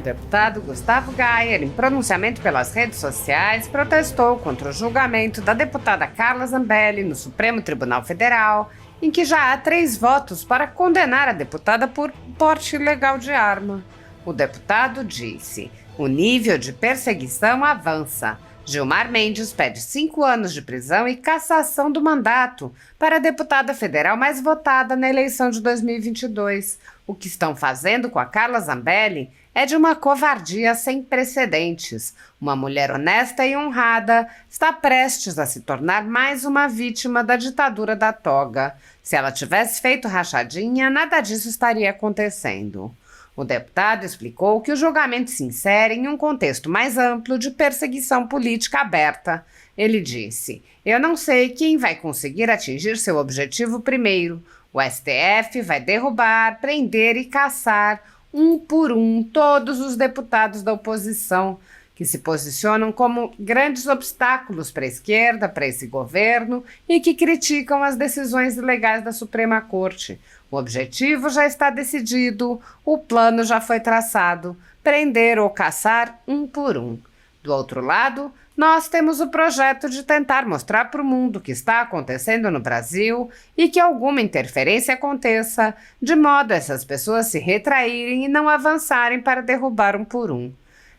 deputado Gustavo Gayer, em pronunciamento pelas redes sociais, protestou contra o julgamento da deputada Carla Zambelli no Supremo Tribunal Federal, em que já há 3 votos para condenar a deputada por porte ilegal de arma. O deputado disse: o nível de perseguição avança. Gilmar Mendes pede 5 anos de prisão e cassação do mandato para a deputada federal mais votada na eleição de 2022. O que estão fazendo com a Carla Zambelli é de uma covardia sem precedentes. Uma mulher honesta e honrada está prestes a se tornar mais uma vítima da ditadura da toga. Se ela tivesse feito rachadinha, nada disso estaria acontecendo. O deputado explicou que o julgamento se insere em um contexto mais amplo de perseguição política aberta. Ele disse: eu não sei quem vai conseguir atingir seu objetivo primeiro. O STF vai derrubar, prender e caçar, um por um, todos os deputados da oposição, que se posicionam como grandes obstáculos para a esquerda, para esse governo, e que criticam as decisões ilegais da Suprema Corte. O objetivo já está decidido, o plano já foi traçado: prender ou caçar um por um. Do outro lado, nós temos o projeto de tentar mostrar para o mundo o que está acontecendo no Brasil e que alguma interferência aconteça, de modo a essas pessoas se retraírem e não avançarem para derrubar um por um.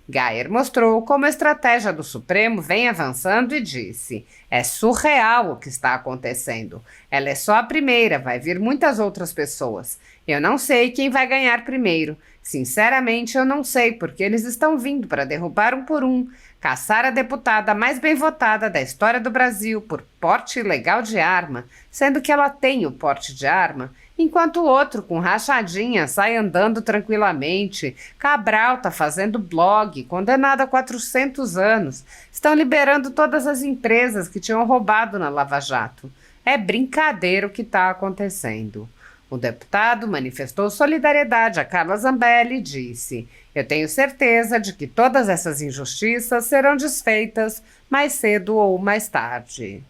Gayer mostrou como a estratégia do Supremo vem avançando e disse: é surreal o que está acontecendo. Ela é só a primeira, vai vir muitas outras pessoas. Eu não sei quem vai ganhar primeiro. Sinceramente, eu não sei, porque eles estão vindo para derrubar um por um, caçar a deputada mais bem votada da história do Brasil por porte ilegal de arma, sendo que ela tem o porte de arma, enquanto o outro, com rachadinha, sai andando tranquilamente. Cabral está fazendo blog, condenado a 400 anos. Estão liberando todas as empresas que tinham roubado na Lava Jato. É brincadeira o que está acontecendo. O deputado manifestou solidariedade a Carla Zambelli e disse: eu tenho certeza de que todas essas injustiças serão desfeitas mais cedo ou mais tarde.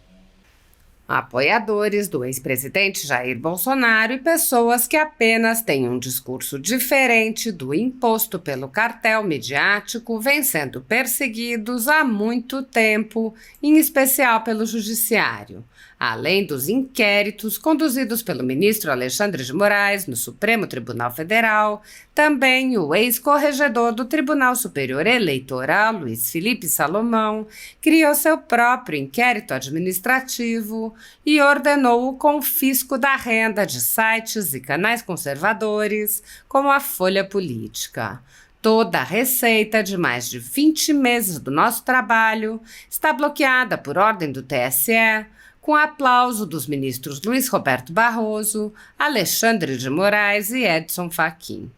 Apoiadores do ex-presidente Jair Bolsonaro e pessoas que apenas têm um discurso diferente do imposto pelo cartel midiático vêm sendo perseguidos há muito tempo, em especial pelo Judiciário. Além dos inquéritos conduzidos pelo ministro Alexandre de Moraes no Supremo Tribunal Federal, também o ex-corregedor do Tribunal Superior Eleitoral, Luiz Felipe Salomão, criou seu próprio inquérito administrativo e ordenou o confisco da renda de sites e canais conservadores, como a Folha Política. Toda a receita de mais de 20 meses do nosso trabalho está bloqueada por ordem do TSE, com aplauso dos ministros Luiz Roberto Barroso, Alexandre de Moraes e Edson Fachin.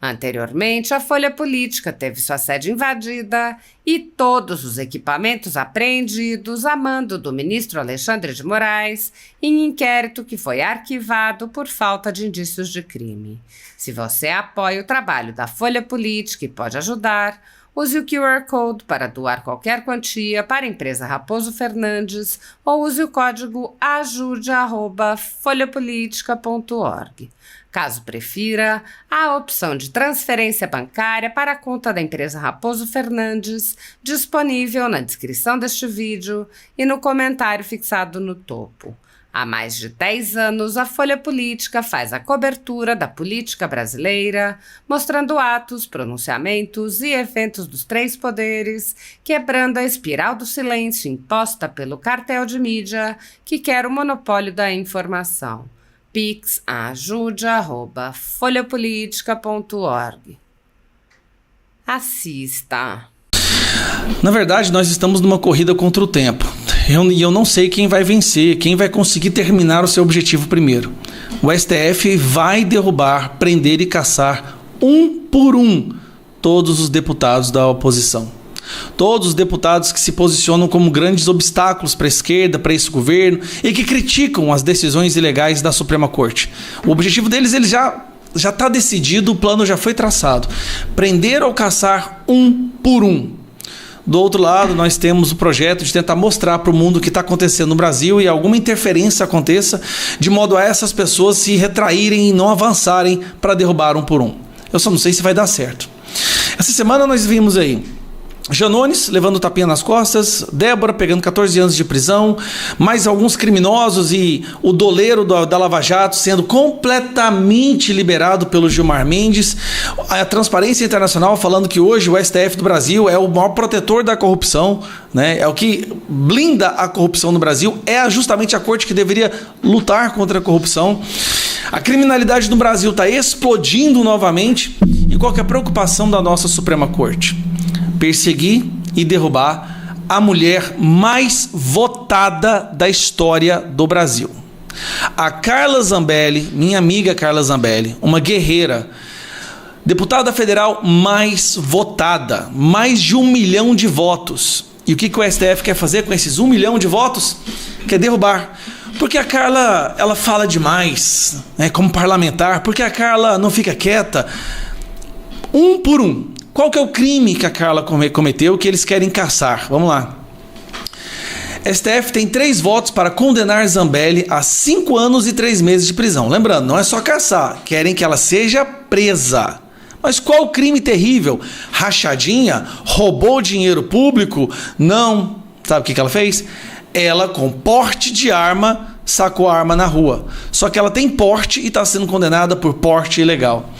Anteriormente, a Folha Política teve sua sede invadida e todos os equipamentos apreendidos a mando do ministro Alexandre de Moraes, em inquérito que foi arquivado por falta de indícios de crime. Se você apoia o trabalho da Folha Política e pode ajudar, use o QR Code para doar qualquer quantia para a empresa Raposo Fernandes ou use o código ajude@folhapolitica.org. Caso prefira, há a opção de transferência bancária para a conta da empresa Raposo Fernandes, disponível na descrição deste vídeo e no comentário fixado no topo. Há mais de 10 anos, a Folha Política faz a cobertura da política brasileira, mostrando atos, pronunciamentos e eventos dos 3 poderes, quebrando a espiral do silêncio imposta pelo cartel de mídia que quer o monopólio da informação. pix@folhapolitica.org. Assista. Na verdade, nós estamos numa corrida contra o tempo. E eu não sei quem vai vencer, quem vai conseguir terminar o seu objetivo primeiro. O STF vai derrubar, prender e caçar um por um todos os deputados da oposição. Todos os deputados que se posicionam como grandes obstáculos para a esquerda, para esse governo e que criticam as decisões ilegais da Suprema Corte. O objetivo deles ele já está decidido, o plano já foi traçado. Prender ou caçar um por um. Do outro lado, nós temos o projeto de tentar mostrar para o mundo o que está acontecendo no Brasil e alguma interferência aconteça, de modo a essas pessoas se retraírem e não avançarem para derrubar um por um. Eu só não sei se vai dar certo. Essa semana nós vimos aí Janones levando tapinha nas costas, Débora pegando 14 anos de prisão, mais alguns criminosos e o doleiro da Lava Jato sendo completamente liberado pelo Gilmar Mendes. A Transparência Internacional falando que hoje o STF do Brasil é o maior protetor da corrupção, né? É o que blinda a corrupção no Brasil, é justamente a corte que deveria lutar contra a corrupção. A criminalidade no Brasil está explodindo novamente. E qual que é a preocupação da nossa Suprema Corte? Perseguir e derrubar a mulher mais votada da história do Brasil. A Carla Zambelli, minha amiga Carla Zambelli, uma guerreira, deputada federal mais votada, mais de 1 milhão de votos. E o que o STF quer fazer com esses 1 milhão de votos? Quer derrubar. Porque a Carla, ela fala demais, né, como parlamentar, porque a Carla não fica quieta. Um por um. Qual que é o crime que a Carla cometeu que eles querem caçar? Vamos lá. STF tem 3 votos para condenar Zambelli a 5 anos e 3 meses de prisão. Lembrando, não é só caçar, querem que ela seja presa. Mas qual o crime terrível? Rachadinha? Roubou dinheiro público? Não. Sabe o que ela fez? Ela, com porte de arma, sacou a arma na rua. Só que ela tem porte e está sendo condenada por porte ilegal.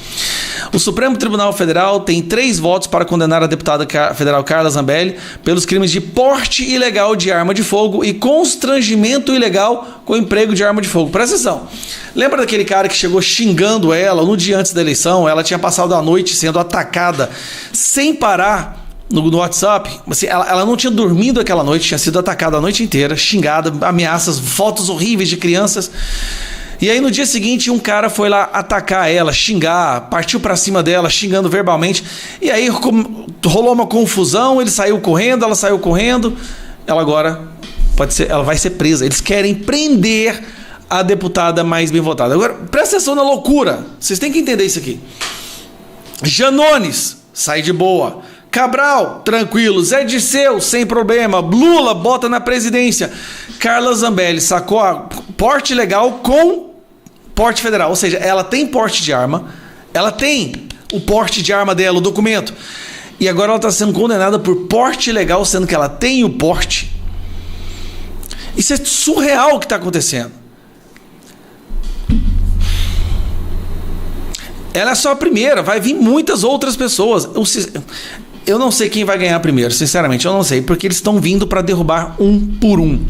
O Supremo Tribunal Federal tem 3 votos para condenar a deputada federal Carla Zambelli pelos crimes de porte ilegal de arma de fogo e constrangimento ilegal com emprego de arma de fogo. Presta atenção. Lembra daquele cara que chegou xingando ela no dia antes da eleição? Ela tinha passado a noite sendo atacada sem parar no WhatsApp. Assim, ela não tinha dormido aquela noite, tinha sido atacada a noite inteira, xingada, ameaças, fotos horríveis de crianças. E aí no dia seguinte um cara foi lá atacar ela, xingar, partiu pra cima dela, xingando verbalmente. E aí rolou uma confusão, ele saiu correndo, ela saiu correndo. Ela agora ela vai ser presa. Eles querem prender a deputada mais bem votada. Agora, presta atenção na loucura. Vocês têm que entender isso aqui. Janones, sai de boa. Cabral, tranquilo. Zé Dirceu, sem problema. Lula, bota na presidência. Carla Zambelli sacou a porte legal com porte federal. Ou seja, ela tem porte de arma, ela tem o porte de arma dela, o documento. E agora ela está sendo condenada por porte ilegal, sendo que ela tem o porte. Isso é surreal o que está acontecendo. Ela é só a primeira, vai vir muitas outras pessoas. Eu não sei quem vai ganhar primeiro, sinceramente, eu não sei, porque eles estão vindo para derrubar um por um.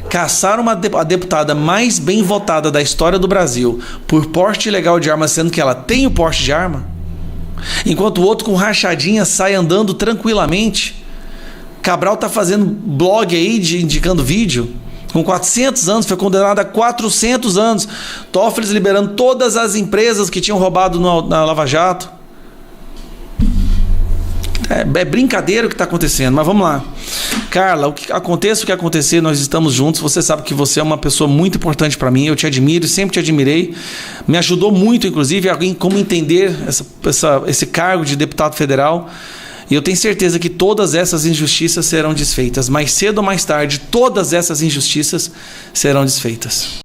Caçaram a deputada mais bem votada da história do Brasil por porte ilegal de arma, sendo que ela tem o porte de arma, enquanto o outro com rachadinha sai andando tranquilamente. Cabral tá fazendo blog aí, indicando vídeo, com 400 anos, foi condenado a 400 anos. Toffoli liberando todas as empresas que tinham roubado na Lava Jato. É brincadeira o que está acontecendo, mas vamos lá. Carla, aconteça o que acontecer, nós estamos juntos. Você sabe que você é uma pessoa muito importante para mim. Eu te admiro, sempre te admirei. Me ajudou muito, inclusive, em como entender esse cargo de deputado federal. E eu tenho certeza que todas essas injustiças serão desfeitas. Mais cedo ou mais tarde, todas essas injustiças serão desfeitas.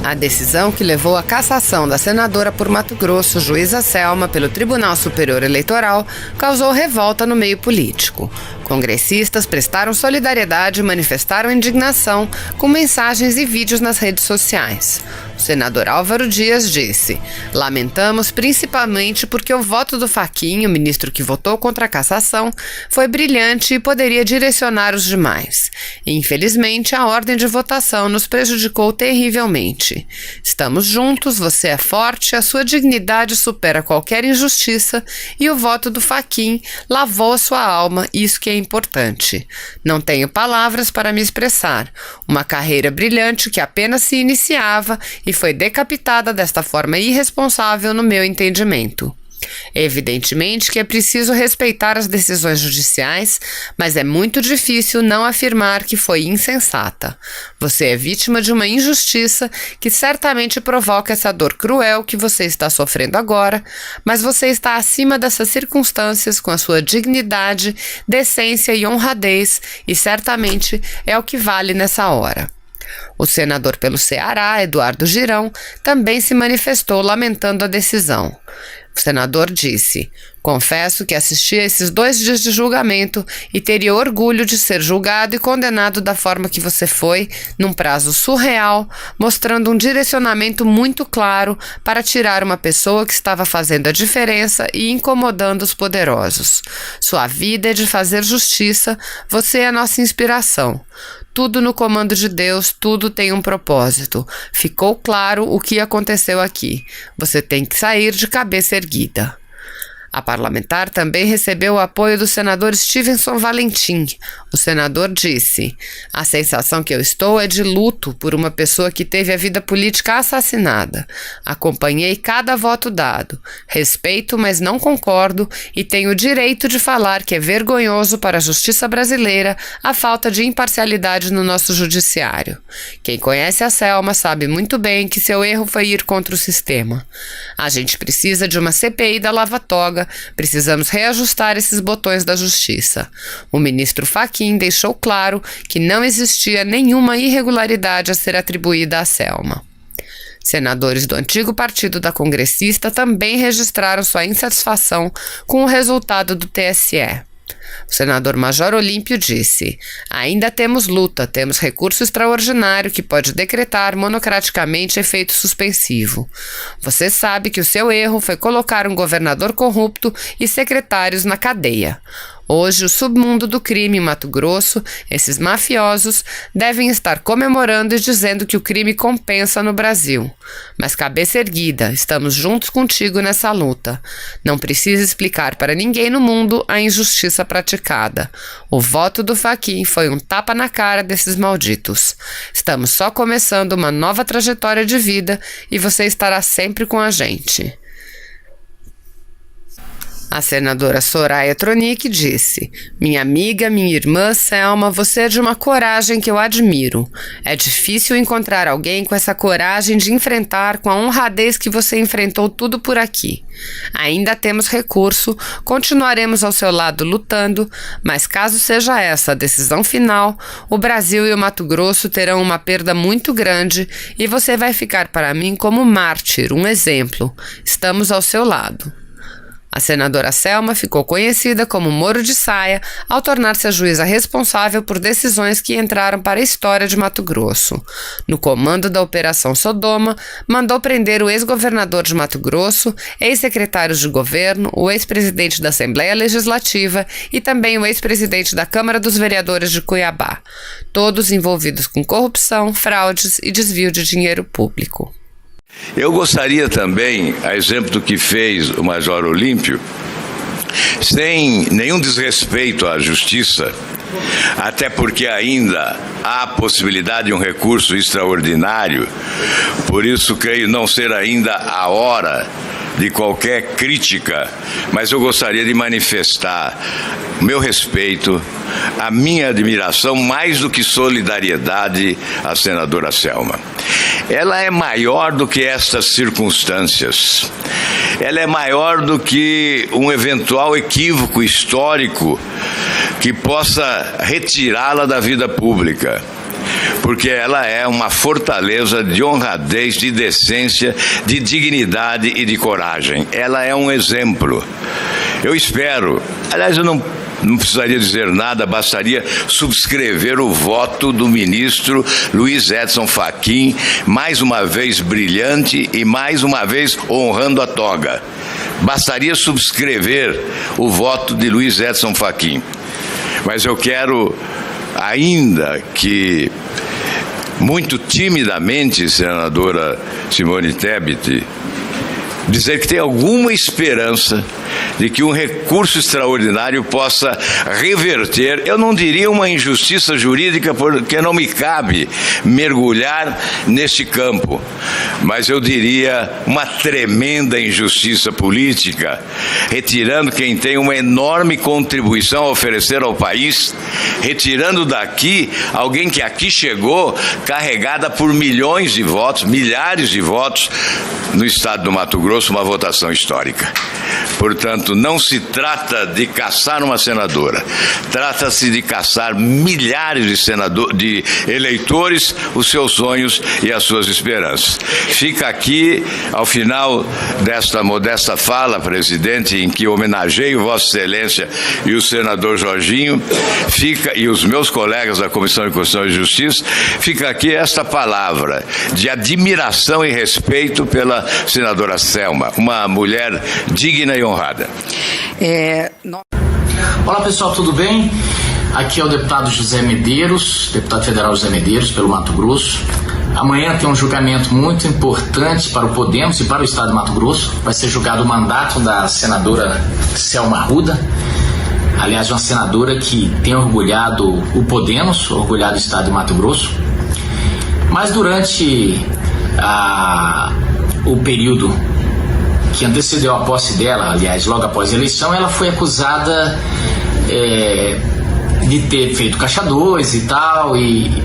A decisão que levou à cassação da senadora por Mato Grosso, juíza Selma, pelo Tribunal Superior Eleitoral, causou revolta no meio político. Congressistas prestaram solidariedade e manifestaram indignação com mensagens e vídeos nas redes sociais. O senador Álvaro Dias disse: "Lamentamos principalmente porque o voto do Fachin, o ministro que votou contra a cassação, foi brilhante e poderia direcionar os demais. Infelizmente, a ordem de votação nos prejudicou terrivelmente. Estamos juntos, você é forte, a sua dignidade supera qualquer injustiça e o voto do Fachin lavou a sua alma, isso que é importante. Não tenho palavras para me expressar. Uma carreira brilhante que apenas se iniciava e foi decapitada desta forma irresponsável no meu entendimento." Evidentemente que é preciso respeitar as decisões judiciais, mas é muito difícil não afirmar que foi insensata. Você é vítima de uma injustiça que certamente provoca essa dor cruel que você está sofrendo agora, mas você está acima dessas circunstâncias com a sua dignidade, decência e honradez, e certamente é o que vale nessa hora. O senador pelo Ceará, Eduardo Girão, também se manifestou lamentando a decisão. O senador disse: "Confesso que assisti a esses 2 dias de julgamento e teria orgulho de ser julgado e condenado da forma que você foi, num prazo surreal, mostrando um direcionamento muito claro para tirar uma pessoa que estava fazendo a diferença e incomodando os poderosos. Sua vida é de fazer justiça, você é a nossa inspiração. Tudo no comando de Deus, tudo tem um propósito. Ficou claro o que aconteceu aqui. Você tem que sair de cabeça erguida." A parlamentar também recebeu o apoio do senador Stevenson Valentim. O senador disse: "A sensação que eu estou é de luto por uma pessoa que teve a vida política assassinada. Acompanhei cada voto dado. Respeito, mas não concordo, e tenho o direito de falar que é vergonhoso para a justiça brasileira a falta de imparcialidade no nosso judiciário. Quem conhece a Selma sabe muito bem que seu erro foi ir contra o sistema. A gente precisa de uma CPI da lava-toga. Precisamos reajustar esses botões da justiça." O ministro Fachin deixou claro que não existia nenhuma irregularidade a ser atribuída a Selma. Senadores do antigo partido da congressista também registraram sua insatisfação com o resultado do TSE. O senador Major Olímpio disse: "Ainda temos luta, temos recurso extraordinário que pode decretar monocraticamente efeito suspensivo. Você sabe que o seu erro foi colocar um governador corrupto e secretários na cadeia. Hoje, o submundo do crime em Mato Grosso, esses mafiosos, devem estar comemorando e dizendo que o crime compensa no Brasil. Mas cabeça erguida, estamos juntos contigo nessa luta. Não precisa explicar para ninguém no mundo a injustiça praticada. O voto do Fachin foi um tapa na cara desses malditos. Estamos só começando uma nova trajetória de vida e você estará sempre com a gente." A senadora Soraya Tronic disse: "Minha amiga, minha irmã Selma, você é de uma coragem que eu admiro. É difícil encontrar alguém com essa coragem de enfrentar com a honradez que você enfrentou tudo por aqui. Ainda temos recurso, continuaremos ao seu lado lutando, mas caso seja essa a decisão final, o Brasil e o Mato Grosso terão uma perda muito grande e você vai ficar para mim como mártir, um exemplo. Estamos ao seu lado." A senadora Selma ficou conhecida como Moro de Saia ao tornar-se a juíza responsável por decisões que entraram para a história de Mato Grosso. No comando da Operação Sodoma, mandou prender o ex-governador de Mato Grosso, ex-secretários de governo, o ex-presidente da Assembleia Legislativa e também o ex-presidente da Câmara dos Vereadores de Cuiabá, todos envolvidos com corrupção, fraudes e desvio de dinheiro público. Eu gostaria também, a exemplo do que fez o Major Olímpio, sem nenhum desrespeito à justiça, até porque ainda há possibilidade de um recurso extraordinário, por isso creio não ser ainda a hora de qualquer crítica, mas eu gostaria de manifestar o meu respeito, a minha admiração, mais do que solidariedade à senadora Selma. Ela é maior do que estas circunstâncias. Ela é maior do que um eventual equívoco histórico que possa retirá-la da vida pública. Porque ela é uma fortaleza de honradez, de decência, de dignidade e de coragem. Ela é um exemplo. Eu espero, aliás, eu não precisaria dizer nada, bastaria subscrever o voto do ministro Luiz Edson Fachin, mais uma vez brilhante e mais uma vez honrando a toga. Bastaria subscrever o voto de Luiz Edson Fachin. Mas eu quero, ainda que muito timidamente, senadora Simone Tebet, dizer que tem alguma esperança de que um recurso extraordinário possa reverter, eu não diria uma injustiça jurídica, porque não me cabe mergulhar neste campo, mas eu diria uma tremenda injustiça política, retirando quem tem uma enorme contribuição a oferecer ao país, retirando daqui alguém que aqui chegou carregada por milhões de votos, milhares de votos no estado do Mato Grosso, uma votação histórica. Portanto, não se trata de caçar uma senadora, trata-se de caçar milhares de eleitores, os seus sonhos e as suas esperanças. Fica aqui, ao final desta modesta fala, presidente, em que homenageio Vossa Excelência e o senador Jorginho, e os meus colegas da Comissão de Constituição e Justiça, fica aqui esta palavra de admiração e respeito pela senadora Selma, uma mulher digna e honrada. Olá pessoal, tudo bem? Aqui é o deputado José Medeiros, deputado federal José Medeiros, pelo Mato Grosso. Amanhã tem um julgamento muito importante para o Podemos e para o estado do Mato Grosso. Vai ser julgado o mandato da senadora Selma Arruda. Aliás, uma senadora que tem orgulhado o Podemos, orgulhado o estado do Mato Grosso. Mas durante o período que antecedeu a posse dela, aliás, logo após a eleição, ela foi acusada de ter feito caixa 2 e tal, e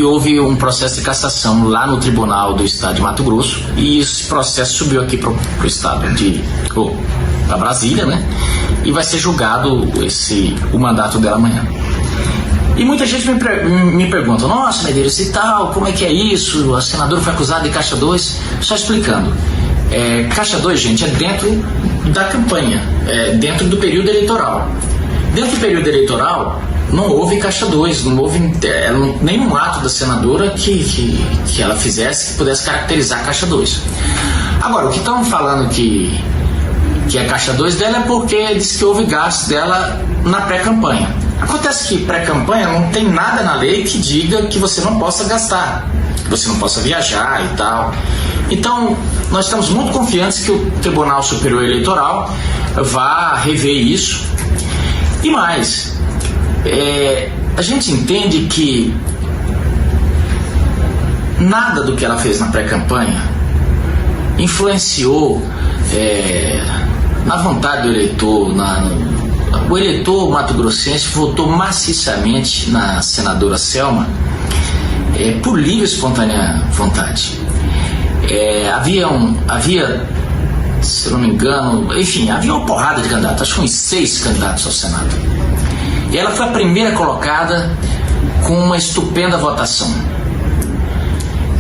houve um processo de cassação lá no Tribunal do Estado de Mato Grosso, e esse processo subiu aqui para o estado para Brasília, né? E vai ser julgado o mandato dela amanhã. E muita gente me pergunta, nossa, Medeiros, e tal, como é que é isso? A senadora foi acusada de caixa 2, só explicando. Caixa 2, gente, é dentro da campanha, dentro do período eleitoral. Dentro do período eleitoral, não houve caixa 2, não houve nenhum ato da senadora que ela fizesse que pudesse caracterizar caixa 2. Agora, o que estão falando que é caixa 2 dela é porque diz que houve gastos dela na pré-campanha. Acontece que pré-campanha não tem nada na lei que diga que você não possa gastar, que você não possa viajar e tal. Então, nós estamos muito confiantes que o Tribunal Superior Eleitoral vá rever isso. E mais, a gente entende que nada do que ela fez na pré-campanha influenciou na vontade do eleitor. O eleitor mato-grossense votou maciçamente na senadora Selma por livre e espontânea vontade. Havia, se não me engano, enfim, havia uma porrada de candidatos, acho que uns 6 candidatos ao Senado. E ela foi a primeira colocada com uma estupenda votação.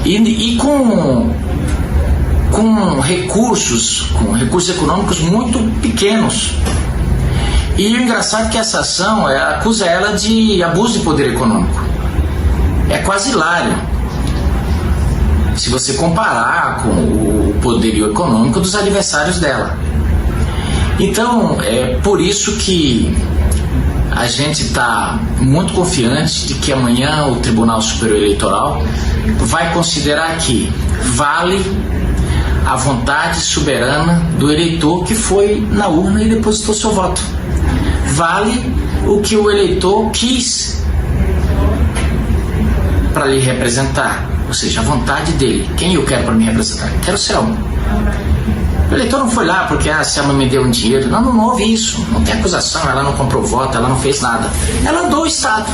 E com recursos econômicos muito pequenos. E o engraçado é que essa ação acusa ela de abuso de poder econômico. É quase hilário, se você comparar com o poderio econômico dos adversários dela. Então, é por isso que a gente está muito confiante de que amanhã o Tribunal Superior Eleitoral vai considerar que vale a vontade soberana do eleitor que foi na urna e depositou seu voto. Vale o que o eleitor quis para lhe representar, ou seja, a vontade dele. Quem eu quero para me representar? Quero o Selma. O eleitor não foi lá porque a Selma me deu um dinheiro. Não houve isso. Não tem acusação, ela não comprou voto, ela não fez nada. Ela andou o Estado.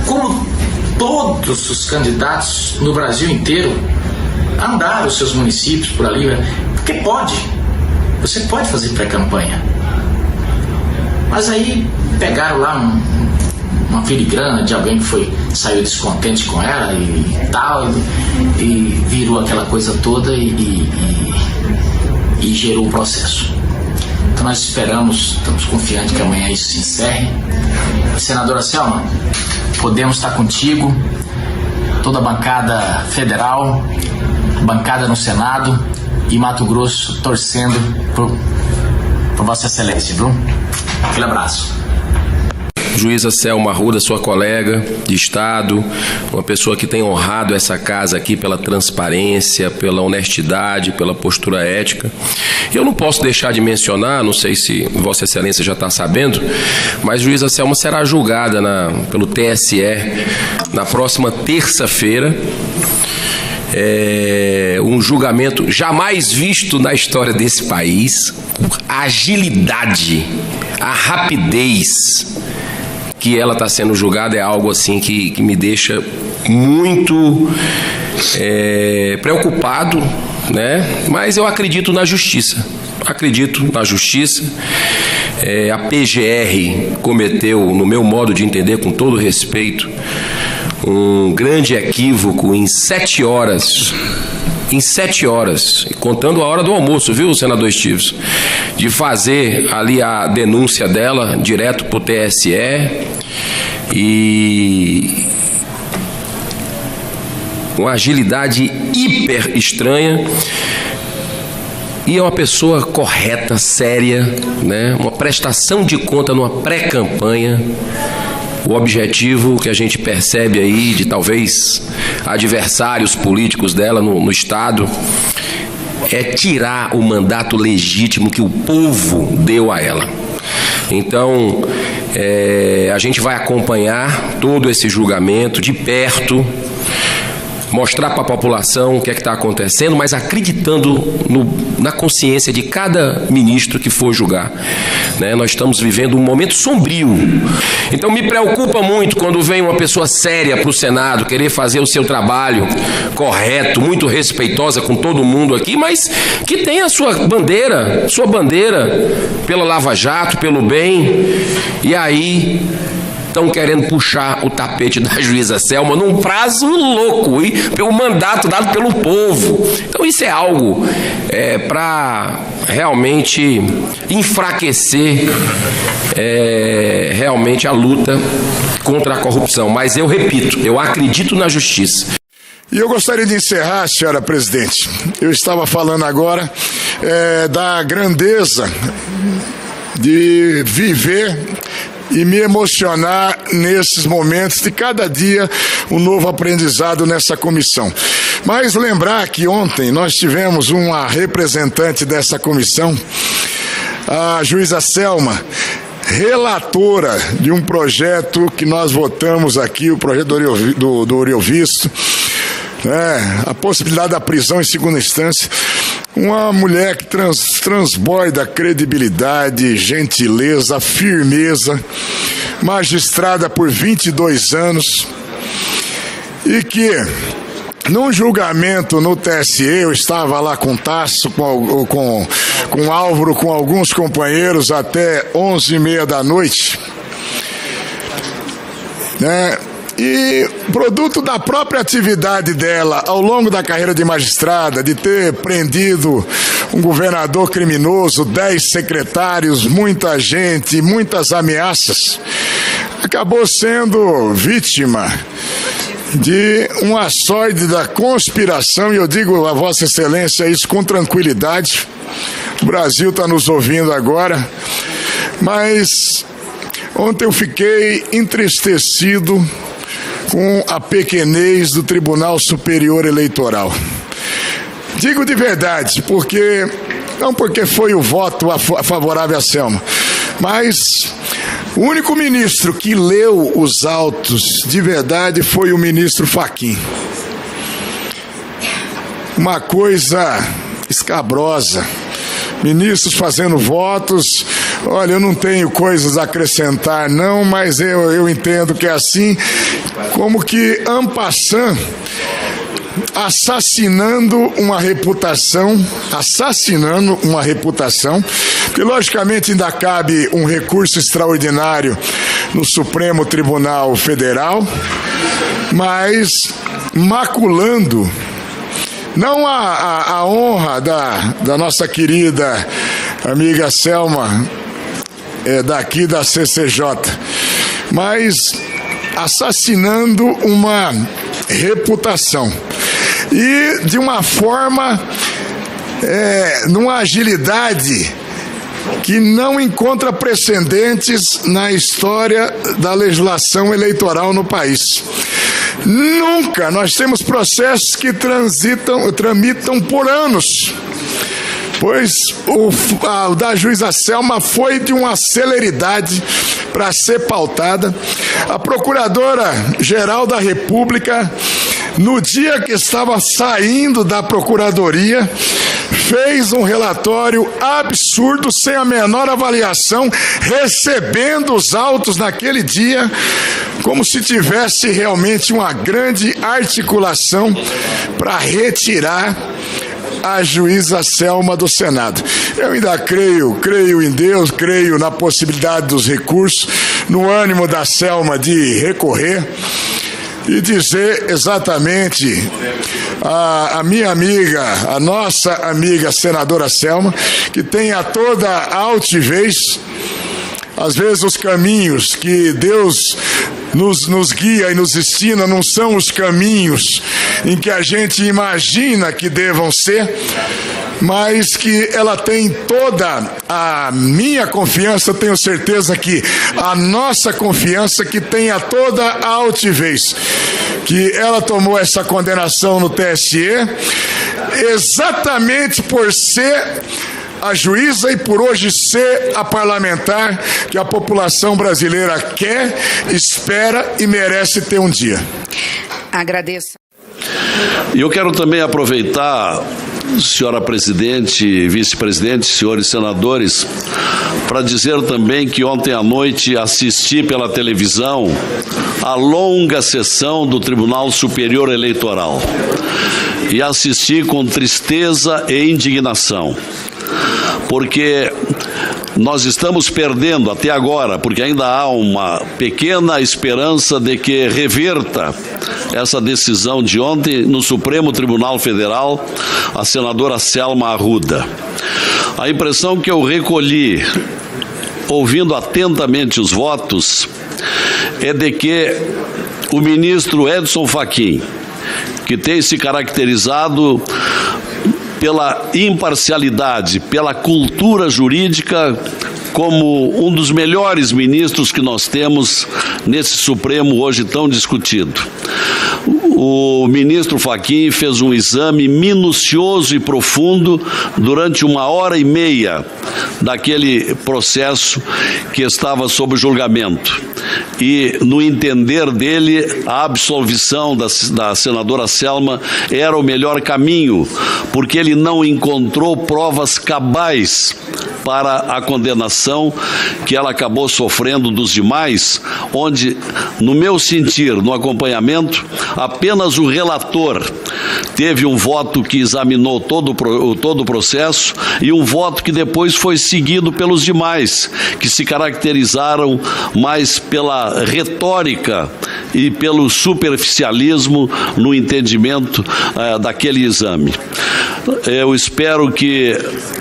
Como todos os candidatos no Brasil inteiro andaram os seus municípios por ali, porque pode. Você pode fazer pré-campanha. Mas aí pegaram lá uma filigrana de alguém que saiu descontente com ela e tal, e virou aquela coisa toda e gerou o processo. Então nós estamos confiantes que amanhã isso se encerre. Senadora Selma, podemos estar contigo, toda a bancada federal, bancada no Senado e Mato Grosso torcendo por Vossa Excelência, viu? Aquele abraço. juíza Selma Arruda, sua colega de Estado, uma pessoa que tem honrado essa casa aqui pela transparência, pela honestidade, pela postura ética. Eu não posso deixar de mencionar, não sei se Vossa Excelência já está sabendo, mas a juíza Selma será julgada pelo TSE na próxima terça-feira. Um julgamento jamais visto na história desse país. A agilidade, a rapidez que ela está sendo julgada é algo assim que me deixa muito preocupado, né? Mas eu acredito na justiça. Acredito na justiça. A PGR cometeu, no meu modo de entender, com todo respeito, um grande equívoco em 7 horas, contando a hora do almoço, viu, senador Estives, de fazer ali a denúncia dela direto para o TSE e uma agilidade hiper estranha. E é uma pessoa correta, séria, né? Uma prestação de conta numa pré-campanha. O objetivo que a gente percebe aí de talvez adversários políticos dela no Estado é tirar o mandato legítimo que o povo deu a ela. Então, a gente vai acompanhar todo esse julgamento de perto, mostrar para a população o que é que está acontecendo, mas acreditando na consciência de cada ministro que for julgar, né? Nós estamos vivendo um momento sombrio. Então me preocupa muito quando vem uma pessoa séria para o Senado querer fazer o seu trabalho correto, muito respeitosa com todo mundo aqui, mas que tem a sua bandeira pela Lava Jato, pelo bem, e aí estão querendo puxar o tapete da juíza Selma num prazo louco, e pelo mandato dado pelo povo. Então isso é algo para realmente enfraquecer realmente a luta contra a corrupção. Mas eu repito, eu acredito na justiça. E eu gostaria de encerrar, senhora presidente. Eu estava falando agora da grandeza de viver e me emocionar nesses momentos de cada dia um novo aprendizado nessa comissão. Mas lembrar que ontem nós tivemos uma representante dessa comissão, a juíza Selma, relatora de um projeto que nós votamos aqui, o projeto do Oriovisto, a possibilidade da prisão em segunda instância. Uma mulher que transborda credibilidade, gentileza, firmeza, magistrada por 22 anos, e que, num julgamento no TSE, eu estava lá com Tasso, com Álvaro, com alguns companheiros, até 11h30 da noite, né? E produto da própria atividade dela ao longo da carreira de magistrada, de ter prendido um governador criminoso, 10 secretários, muita gente, muitas ameaças, acabou sendo vítima de uma sórdida conspiração, e eu digo a Vossa Excelência isso com tranquilidade. O Brasil está nos ouvindo agora, mas ontem eu fiquei entristecido com a pequenez do Tribunal Superior Eleitoral. Digo de verdade, não porque foi o voto favorável a Selma, mas o único ministro que leu os autos de verdade foi o ministro Fachin. Uma coisa escabrosa. Ministros fazendo votos. Olha, eu não tenho coisas a acrescentar não, mas eu entendo que é assim, como que en passant, assassinando uma reputação, que logicamente ainda cabe um recurso extraordinário no Supremo Tribunal Federal, mas maculando não a honra da nossa querida amiga Selma, daqui da CCJ, mas assassinando uma reputação. E de uma forma, numa agilidade que não encontra precedentes na história da legislação eleitoral no país. Nunca nós temos processos que tramitam por anos, pois o da juíza Selma foi de uma celeridade para ser pautada. A Procuradora-Geral da República, no dia que estava saindo da Procuradoria, fez um relatório absurdo, sem a menor avaliação, recebendo os autos naquele dia, como se tivesse realmente uma grande articulação para retirar a juíza Selma do Senado. Eu ainda creio em Deus, creio na possibilidade dos recursos, no ânimo da Selma de recorrer e dizer exatamente a minha amiga, a nossa amiga senadora Selma, que tenha toda a altivez. Às vezes os caminhos que Deus nos guia e nos ensina não são os caminhos em que a gente imagina que devam ser, mas que ela tem toda a minha confiança, tenho certeza que a nossa confiança, que tenha toda a altivez, que ela tomou essa condenação no TSE exatamente por ser a juíza e por hoje ser a parlamentar que a população brasileira quer, espera e merece ter um dia. Agradeço. E eu quero também aproveitar, senhora presidente, vice-presidente, senhores senadores, para dizer também que ontem à noite assisti pela televisão a longa sessão do Tribunal Superior Eleitoral e assisti com tristeza e indignação, porque nós estamos perdendo até agora, porque ainda há uma pequena esperança de que reverta essa decisão de ontem no Supremo Tribunal Federal, a senadora Selma Arruda. A impressão que eu recolhi, ouvindo atentamente os votos, é de que o ministro Edson Fachin, que tem se caracterizado pela imparcialidade, pela cultura jurídica, como um dos melhores ministros que nós temos nesse Supremo hoje tão discutido. O ministro Fachin fez um exame minucioso e profundo durante 1h30 daquele processo que estava sob julgamento. E, no entender dele, a absolvição da senadora Selma era o melhor caminho, porque ele não encontrou provas cabais para a condenação que ela acabou sofrendo dos demais, onde, no meu sentir, no acompanhamento, apenas o relator teve um voto que examinou todo o processo e um voto que depois foi seguido pelos demais, que se caracterizaram mais pela retórica e pelo superficialismo no entendimento daquele exame. Eu espero que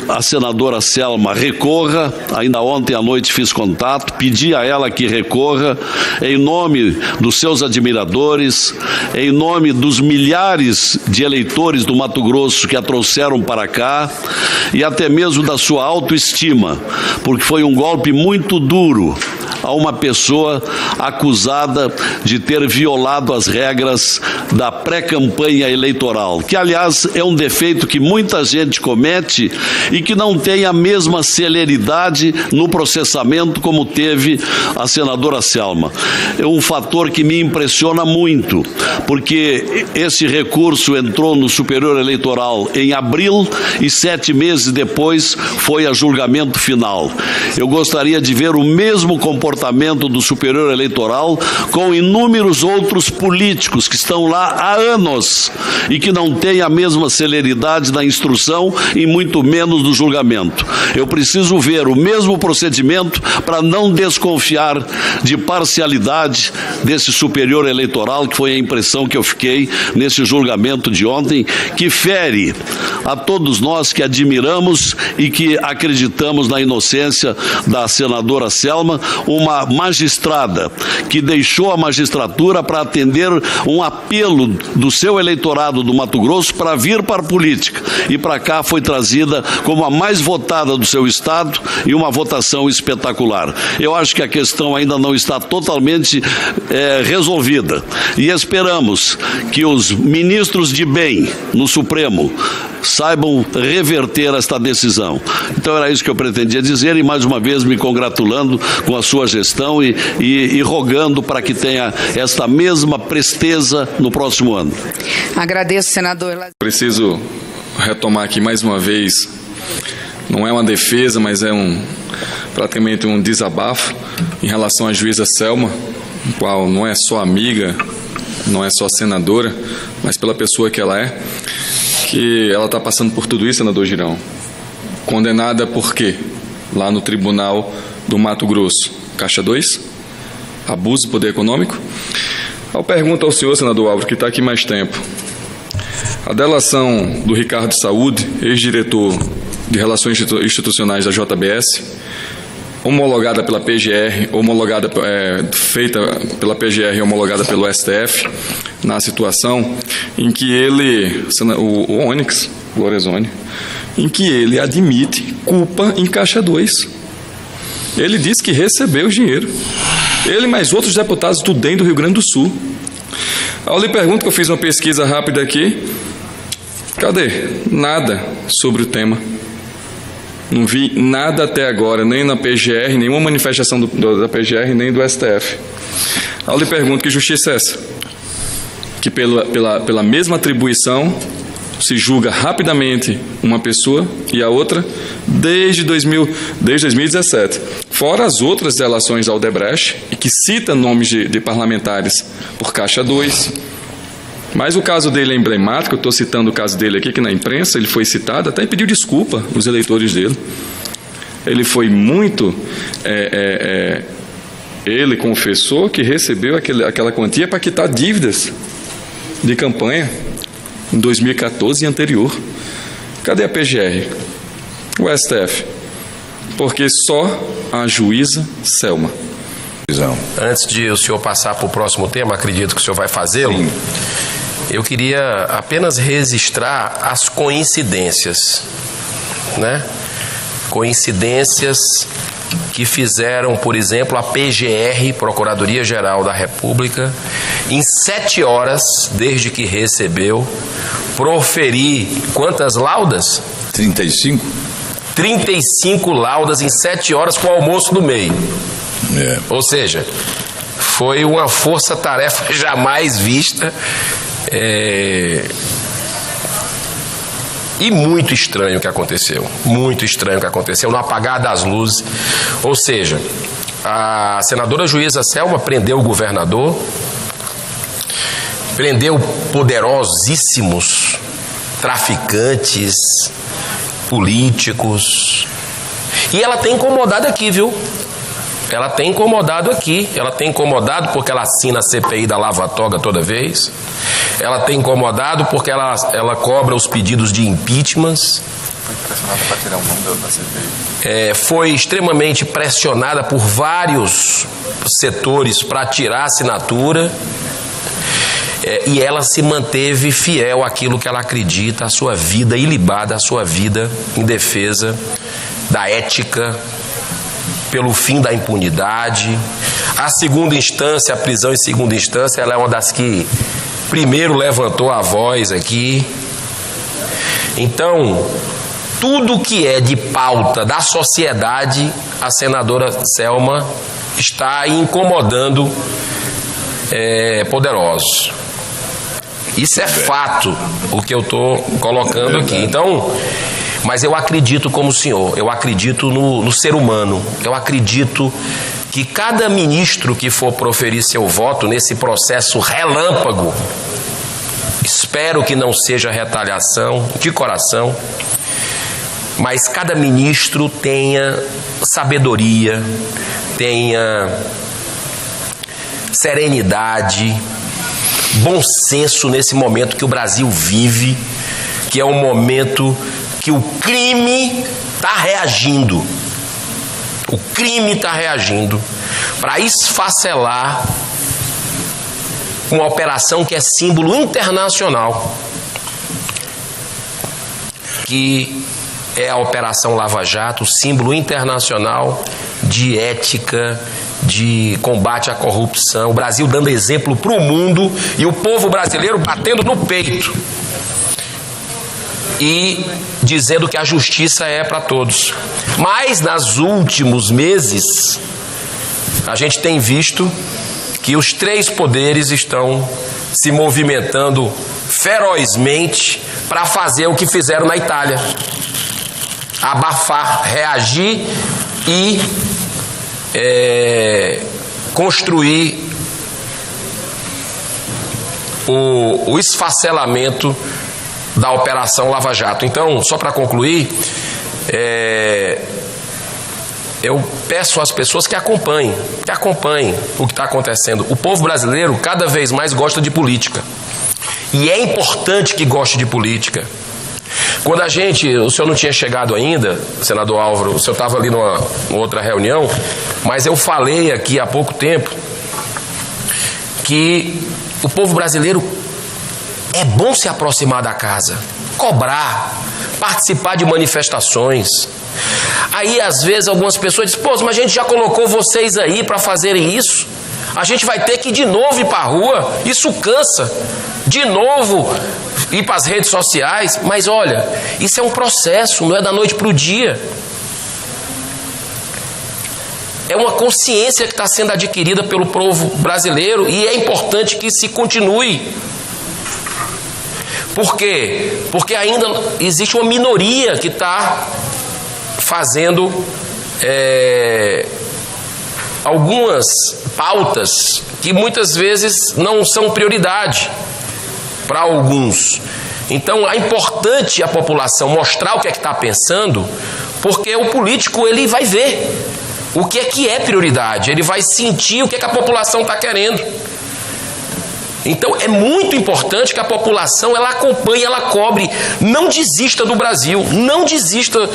a senadora Selma recorra. Ainda ontem à noite fiz contato, pedi a ela que recorra em nome dos seus admiradores, em nome dos milhares de eleitores do Mato Grosso que a trouxeram para cá e até mesmo da sua autoestima, porque foi um golpe muito duro a uma pessoa acusada de ter violado as regras da pré-campanha eleitoral, que, aliás, é um defeito que muita gente comete e que não tem a mesma celeridade no processamento como teve a senadora Selma. É um fator que me impressiona muito, porque esse recurso entrou no Superior Eleitoral em abril e 7 meses depois foi a julgamento final. Eu gostaria de ver o mesmo comportamento do Superior Eleitoral com inúmeros outros políticos que estão lá há anos e que não têm a mesma celeridade na instrução e muito menos no julgamento. Eu preciso ver o mesmo procedimento para não desconfiar de parcialidade desse Superior Eleitoral, que foi a impressão que eu fiquei nesse julgamento de ontem, que fere a todos nós que admiramos e que acreditamos na inocência da senadora Selma, uma magistrada que deixou a magistratura para atender um apelo do seu eleitorado do Mato Grosso para vir para a política. E para cá foi trazida como a mais votada do seu estado e uma votação espetacular. Eu acho que a questão ainda não está totalmente resolvida. E esperamos que os ministros de bem no Supremo saibam reverter esta decisão. Então era isso que eu pretendia dizer e mais uma vez me congratulando com a sua gestão e rogando para que tenha esta mesma presteza no próximo ano. Agradeço, senador. Preciso retomar aqui mais uma vez, não é uma defesa, mas é praticamente um desabafo em relação à juíza Selma, qual não é só amiga, não é só senadora, mas pela pessoa que ela é, que ela está passando por tudo isso, senador Girão. Condenada por quê? Lá no Tribunal do Mato Grosso. Caixa 2? Abuso de poder econômico? Eu pergunto ao senhor, senador Álvaro, que está aqui mais tempo. A delação do Ricardo Saúde, ex-diretor de Relações Institucionais da JBS, homologada pela PGR, feita pela PGR e homologada pelo STF, na situação em que ele, o Onyx Lorenzoni, em que ele admite culpa em Caixa 2. Ele disse que recebeu o dinheiro. Ele mais outros deputados do DEM do Rio Grande do Sul. Eu lhe pergunto, que eu fiz uma pesquisa rápida aqui, cadê? Nada sobre o tema. Não vi nada até agora, nem na PGR, nenhuma manifestação da PGR, nem do STF. Eu lhe pergunto, que justiça é essa? Que pela mesma atribuição se julga rapidamente uma pessoa e a outra desde 2017. Fora as outras delações ao Odebrecht, que cita nomes de parlamentares por Caixa 2. Mas o caso dele é emblemático, eu estou citando o caso dele aqui, que na imprensa ele foi citado, até pediu desculpa os eleitores dele. Ele foi muito... ele confessou que recebeu aquela quantia para quitar dívidas de campanha em 2014 e anterior. Cadê a PGR? O STF? Porque só a juíza Selma. Antes de o senhor passar para o próximo tema, acredito que o senhor vai fazê-lo, eu queria apenas registrar as coincidências, né? Coincidências que fizeram, por exemplo, a PGR, Procuradoria-Geral da República, em 7 horas, desde que recebeu, proferir quantas laudas? 35? 35 laudas em 7 horas com o almoço no meio. Ou seja, foi uma força-tarefa jamais vista e muito estranho o que aconteceu. Muito estranho o que aconteceu no apagar das luzes. Ou seja, a senadora juíza Selma prendeu o governador, prendeu poderosíssimos traficantes, políticos, e ela tem incomodado aqui, viu? Ela tem incomodado aqui. Ela tem incomodado porque ela assina a CPI da Lava Toga toda vez. Ela tem incomodado porque ela cobra os pedidos de impeachment. Foi pressionada para tirar o nome da CPI. Foi extremamente pressionada por vários setores para tirar a assinatura. E ela se manteve fiel àquilo que ela acredita, à sua vida ilibada, à sua vida em defesa da ética, pelo fim da impunidade. A segunda instância, a prisão em segunda instância, ela é uma das que primeiro levantou a voz aqui. Então, tudo que é de pauta da sociedade, a senadora Selma está incomodando poderosos. Isso é fato, o que eu estou colocando aqui. Então, mas eu acredito como o senhor, eu acredito no ser humano, eu acredito que cada ministro que for proferir seu voto nesse processo relâmpago, espero que não seja retaliação, de coração, mas cada ministro tenha sabedoria, tenha serenidade, bom senso nesse momento que o Brasil vive, que é um momento que o crime está reagindo. O crime está reagindo para esfacelar uma operação que é símbolo internacional, que é a Operação Lava Jato, símbolo internacional de ética, de combate à corrupção. O Brasil dando exemplo para o mundo e o povo brasileiro batendo no peito e dizendo que a justiça é para todos. Mas nos últimos meses a gente tem visto que os três poderes estão se movimentando ferozmente para fazer o que fizeram na Itália: abafar, reagir e construir o esfacelamento da Operação Lava Jato. Então, só para concluir, eu peço às pessoas que acompanhem o que está acontecendo. O povo brasileiro cada vez mais gosta de política. E é importante que goste de política. Quando o senhor não tinha chegado ainda, senador Álvaro, o senhor estava ali numa outra reunião, mas eu falei aqui há pouco tempo que o povo brasileiro é bom se aproximar da casa, cobrar, participar de manifestações. Aí às vezes algumas pessoas dizem: pô, mas a gente já colocou vocês aí para fazerem isso, a gente vai ter que de novo ir para a rua, isso cansa, de novo ir para as redes sociais. Mas olha, isso é um processo, não é da noite para o dia. É uma consciência que está sendo adquirida pelo povo brasileiro e é importante que se continue. Por quê? Porque ainda existe uma minoria que está fazendo algumas pautas que muitas vezes não são prioridade para alguns. Então é importante a população mostrar o que é que está pensando, porque o político ele vai ver o que é prioridade, ele vai sentir o que é que a população está querendo. Então é muito importante que a população ela acompanhe, ela cobre, não desista do Brasil, não desista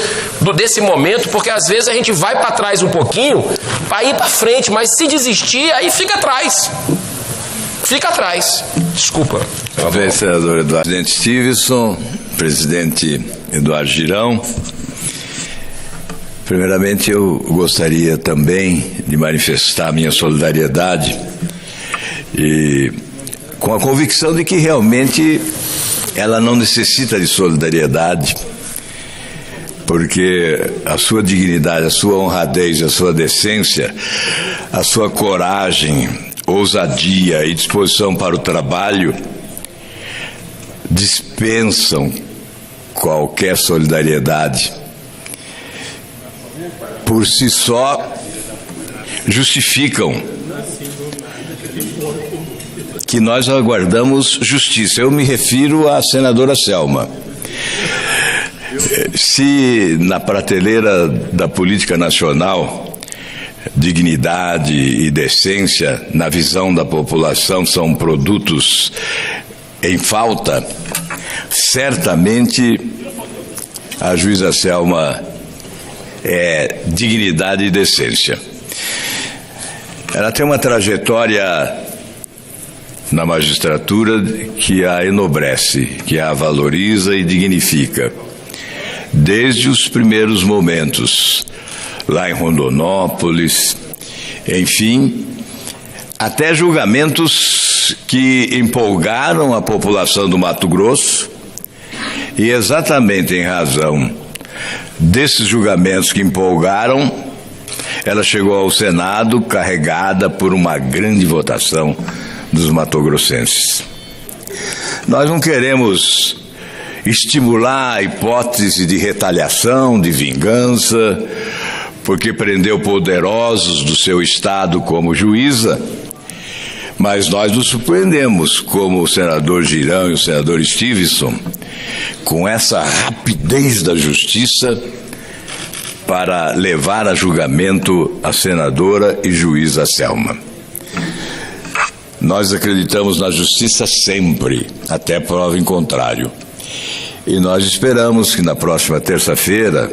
desse momento, porque às vezes a gente vai para trás um pouquinho para ir para frente, mas se desistir aí fica atrás. Fica atrás. Desculpa. Talvez, senador Eduardo. Presidente Stevenson, presidente Eduardo Girão. Primeiramente, eu gostaria também de manifestar minha solidariedade e com a convicção de que realmente ela não necessita de solidariedade, porque a sua dignidade, a sua honradez, a sua decência, a sua coragem, ousadia e disposição para o trabalho dispensam qualquer solidariedade. Por si só, justificam que nós aguardamos justiça. Eu me refiro à senadora Selma. Se na prateleira da política nacional dignidade e decência, na visão da população, são produtos em falta, certamente a juíza Selma é dignidade e decência. Ela tem uma trajetória na magistratura que a enobrece, que a valoriza e dignifica. Desde os primeiros momentos, lá em Rondonópolis, enfim, até julgamentos que empolgaram a população do Mato Grosso, e exatamente em razão desses julgamentos que empolgaram, ela chegou ao Senado carregada por uma grande votação dos matogrossenses. Nós não queremos estimular a hipótese de retaliação, de vingança, porque prendeu poderosos do seu estado como juíza, mas nós nos surpreendemos, como o senador Girão e o senador Stevenson, com essa rapidez da justiça para levar a julgamento a senadora e juíza Selma. Nós acreditamos na justiça sempre, até prova em contrário. E nós esperamos que na próxima terça-feira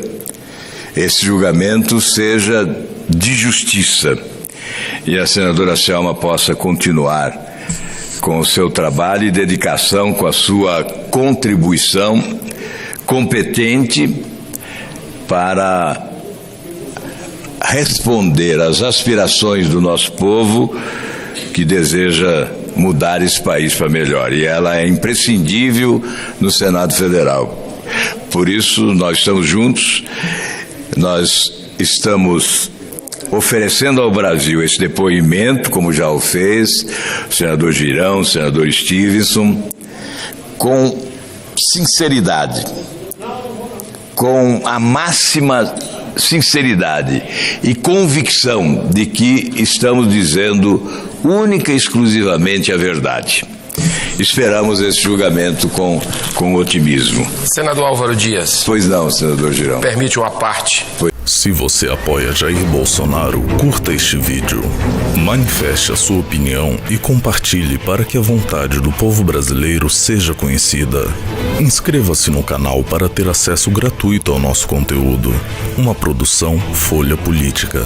esse julgamento seja de justiça e a senadora Selma possa continuar com o seu trabalho e dedicação, com a sua contribuição competente para responder às aspirações do nosso povo que deseja mudar esse país para melhor. E ela é imprescindível no Senado Federal. Por isso, nós estamos juntos, nós estamos oferecendo ao Brasil esse depoimento, como já o fez o senador Girão, o senador Stevenson, com sinceridade, com a máxima sinceridade e convicção de que estamos dizendo única e exclusivamente a verdade. Esperamos esse julgamento com otimismo. Senador Álvaro Dias. Pois não, senador Girão. Permite uma parte. Se você apoia Jair Bolsonaro, curta este vídeo, manifeste a sua opinião e compartilhe para que a vontade do povo brasileiro seja conhecida. Inscreva-se no canal para ter acesso gratuito ao nosso conteúdo. Uma produção Folha Política.